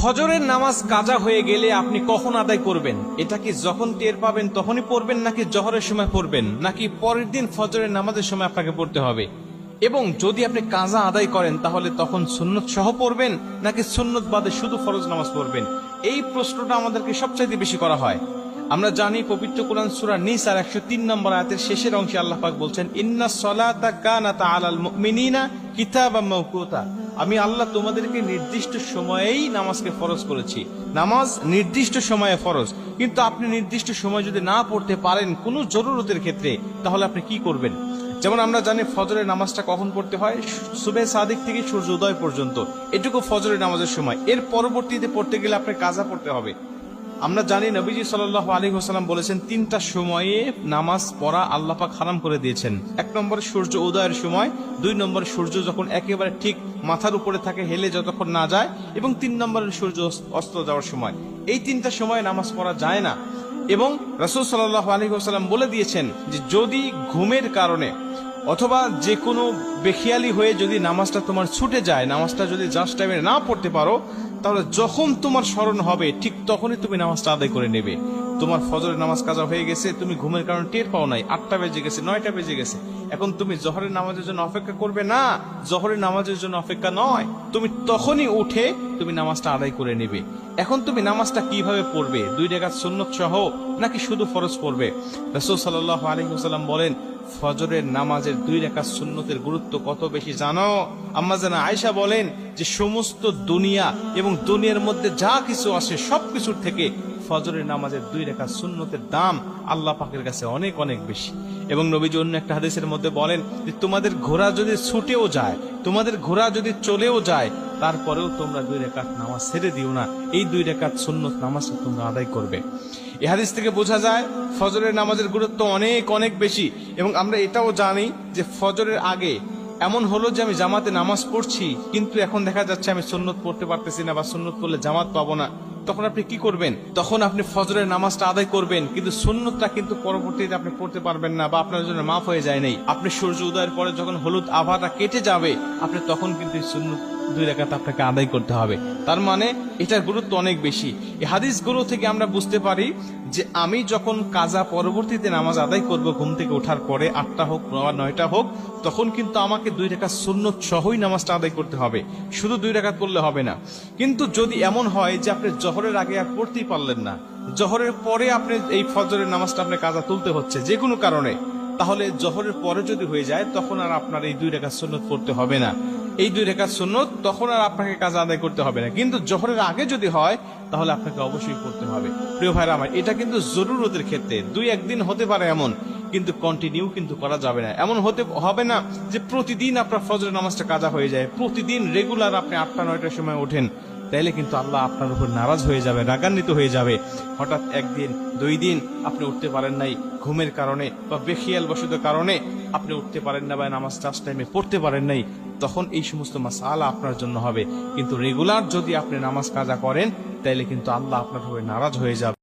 ফজরের নামাজ কাজা হয়ে গেলে আপনি কখন আদায় করবেন? এটা কি যখন টের পাবেন তখনই পড়বেন, নাকি জোহরের সময় পড়বেন, নাকি পরের দিন ফজরের নামাজের সময় আপনাকে পড়তে হবে? এবং যদি আপনি কাজা আদায় করেন তাহলে তখন সুন্নত সহ পড়বেন, নাকি সুন্নত বাদে শুধু ফরজ নামাজ পড়বেন? এই প্রশ্নটা আমাদেরকে সবচাইতে বেশি করা হয়। আমরা জানি পবিত্র কোরআন সূরা নিসার 103 নম্বর আয়াতের শেষের অংশে আল্লাহ পাক বলছেন, ইন্নাস সালাতা কানাত আলাল মুমিনিনা কিতাবাম মাওকুতা। আমি আল্লাহ তোমাদেরকে নির্দিষ্ট সময়েই নামাজকে ফরজ করেছি। নামাজ নির্দিষ্ট সময়ে ফরজ, কিন্তু আপনি নির্দিষ্ট সময় যদি না পড়তে পারেন কোনো জরুরতের ক্ষেত্রে, তাহলে আপনি কি করবেন? যেমন আমরা জানি ফজরের নামাজটা কখন পড়তে হয়? সুবে সাদিক থেকে সূর্য উদয় পর্যন্ত, এটুকু ফজরের নামাজের সময়। এর পরবর্তীতে পড়তে গেলে আপনার কাজা পড়তে হবে। আমরা জানি নবীজি সাল্লাল্লাহু আলাইহি ওয়াসাল্লাম বলেছেন, তিনটা সময়ে নামাজ পড়া আল্লাহ পাক হারাম করে দিয়েছেন। 1 নম্বরে সূর্য উদয়ের সময়, 2 নম্বরে সূর্য যখন একেবারে ঠিক মাথার উপরে থাকে, হেলে যতক্ষণ না যায়, এবং 3 নম্বরে সূর্য অস্ত যাওয়ার সময়। এই তিনটা সময়ে নামাজ পড়া যায় না। এবং রাসূল সাল্লাল্লাহু আলাইহি ওয়াসাল্লাম বলে দিয়েছেন যে যদি ঘুমের কারণে অথবা যে কোনো বেখিয়ালি হয়ে যদি নামাজটা তোমার ছুটে যায়, নামাজটা যদি জাস্ট টাইমে না পড়তে পারো, তাহলে যখন তোমার স্মরণ হবে ঠিক তখনই তুমি নামাজটা আদায় করে নেবে। তোমার ফজরের নামাজ কাজা হয়ে গেছে, তুমি ঘুমের কারণে টের পাও নাই, 8টা বেজে গেছে, 9টা বেজে গেছে, এখন তুমি জোহরের নামাজের জন্য অপেক্ষা করবে না। জোহরের নামাজের জন্য অপেক্ষা নয়, তুমি তখনই উঠে তুমি নামাজটা আদায় করে নেবে। এখন তুমি নামাজটা কিভাবে পড়বে? 2 রাকাত সুন্নত সহ নাকি শুধু ফরজ পড়বে? রাসূল সাল্লাল্লাহু আলাইহি ওয়াসাল্লাম বলেন, ফজরের নামাজের 2 রাকাত সুন্নতের গুরুত্ব কত বেশি জানো? আম্মা জানা আয়েশা বলেন যে সমস্ত দুনিয়া এবং দুনিয়ার মধ্যে যা কিছু আছে সবকিছুর থেকে ফজরের নামাজের 2 রাকাত সুন্নতের দাম আল্লাহ পাকের কাছে অনেক অনেক বেশি। এবং নবীজি অন্য একটা হাদিসের মধ্যে বলেন যে তোমাদের ঘোড়া যদি ছুটেও যায়, তোমাদের ঘোড়া যদি চলেও যায়, তারপরেও তোমরা 2 রাকাত নামাজ ছেড়ে দিও না। এই 2 রাকাত সুন্নত নামাজটা তোমরা আদায় করবে। এই হাদিস থেকে বোঝা যায় ফজরের নামাজের গুরুত্ব অনেক অনেক বেশি। এবং আমরা এটাও জানি যে ফজরের আগে এমন হলো যে আমি জামাতে নামাজ পড়ছি, কিন্তু এখন দেখা যাচ্ছে আমি সুন্নত পড়তে পারতেছি না, বা সুন্নত পড়লে জামাত পাবো না। তখন আপনি কি করবেন? তখন আপনি ফজরের নামাজটা আদায় করবেন, কিন্তু সুন্নতটা কিন্তু পরবর্তীতে আপনি পড়তে পারবেন না, বা আপনার জন্য মাফ হয়ে যায় নাই। আপনি সূর্য উদয়ের পরে যখন হলুদ আভাটা কেটে যাবে, আপনি তখন কিন্তু সুন্নত 2 রাকাত আপনাকে আদায় করতে হবে। তার মানে এটার গুরুত্ব অনেক বেশি। এই হাদিসগুলো থেকে আমরা বুঝতে পারি যে আমি যখন কাজা পরবর্তীতে নামাজ আদায় করব, ঘুম থেকে ওঠার পরে 8টা হোক বা 9টা হোক, তখন কিন্তু আমাকে 2 রাকাত সুন্নত সহই নামাজটা আদায় করতে হবে, শুধু 2 রাকাত পড়লে হবে না। কিন্তু যদি এমন হয় যে আপনি জোহরের আগে আর পড়তেই পারলেন না, জোহরের পরে আপনি এই ফজরের নামাজটা আপনি কাজা তুলতে হচ্ছে যে কোনো কারণে, তাহলে জোহরের পরে যদি হয়ে যায় তখন আর আপনার এই 2 রাকাত সুন্নত পড়তে হবে না। এই 2 রাকাত সুন্নত তখন আর আপনাকে কাজা আদায় করতে হবে না। কিন্তু জোহরের আগে যদি হয় তাহলে আপনাকে অবশ্যই পড়তে হবে। প্রিয় ভাইরা আমার, এটা কিন্তু জরুরতের ক্ষেত্রে 2-1 দিন হতে পারে এমন, কিন্তু কন্টিনিউ কিন্তু করা যাবে না। এমন হতে হবে না যে প্রতিদিন আপনার ফজরের নামাজটা কাজা হয়ে যায়, প্রতিদিন রেগুলার আপনি 8টা-9টার সময় ওঠেন, তাইলে কিন্তু আল্লাহ আপনার উপর নারাজ হয়ে যাবে, রাগান্বিত হয়ে যাবে। হঠাৎ 1 দিন 2 দিন আপনি উঠতে পারেন নাই, ঘুমের কারণে বা বেখিয়াল বশত কারণে আপনি উঠতে পারেন না, বা নামাজ জাস্ট টাইমে পড়তে পারেন নাই, তখন এই সমস্ত মাসআলা আপনার জন্য হবে। কিন্তু রেগুলার যদি আপনি নামাজ কাজা করেন, তাইলে কিন্তু আল্লাহ আপনার উপর নারাজ হয়ে যাবে।